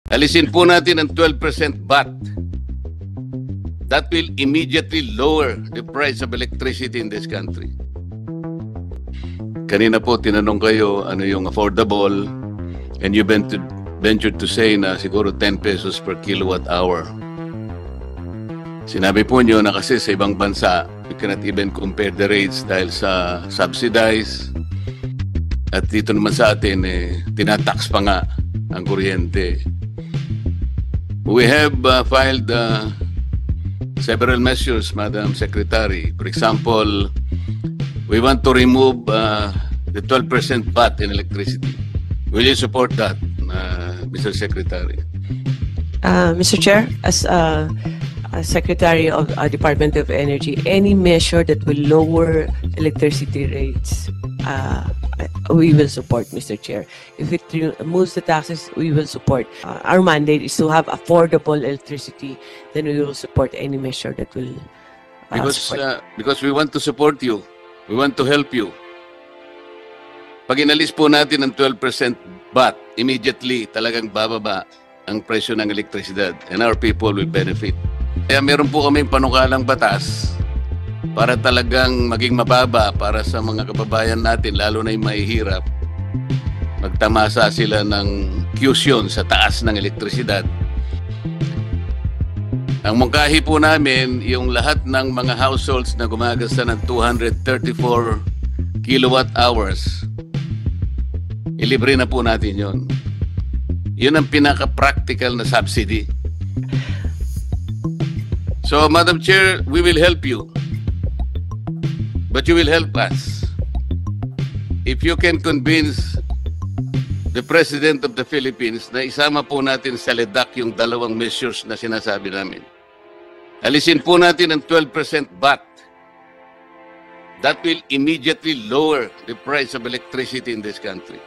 Alisin po natin ang 12% VAT. That will immediately lower the price of electricity in this country. Kanina po tinanong kayo ano yung affordable, and you ventured to say na siguro 10 pesos per kilowatt hour. Sinabi po niyo na kasi sa ibang bansa, we cannot even compare the rates dahil sa subsidize. At dito naman sa atin, tinatax pa nga ang kuryente. We have filed several measures, Madam Secretary. For example, we want to remove the 12% VAT in electricity. Will you support that, Mr. Secretary? Mr. Chair, as Secretary of Department of Energy, any measure that will lower electricity rates, we will support, Mr. Chair. If it removes the taxes, we will support. Our mandate is to have affordable electricity, then we will support any measure that will Because we want to support you. We want to help you. Pag inalis po natin ang 12% VAT, immediately talagang bababa ang presyo ng elektrisidad and our people will benefit. Kaya meron po kaming panukalang batas para talagang maging mababa para sa mga kababayan natin, lalo na yung mahihirap. Magtamasa sila ng cushion sa taas ng elektrisidad. Ang mungkahi po namin, yung lahat ng mga households na gumagasta ng 234 kilowatt hours, ilibre na po natin yon. Yun ang pinaka-practical na subsidy. So, Madam Chair, we will help you. But you will help us. If you can convince the President of the Philippines na isama po natin sa LEDAC yung dalawang measures na sinasabi namin. Alisin po natin ang 12% VAT. That will immediately lower the price of electricity in this country.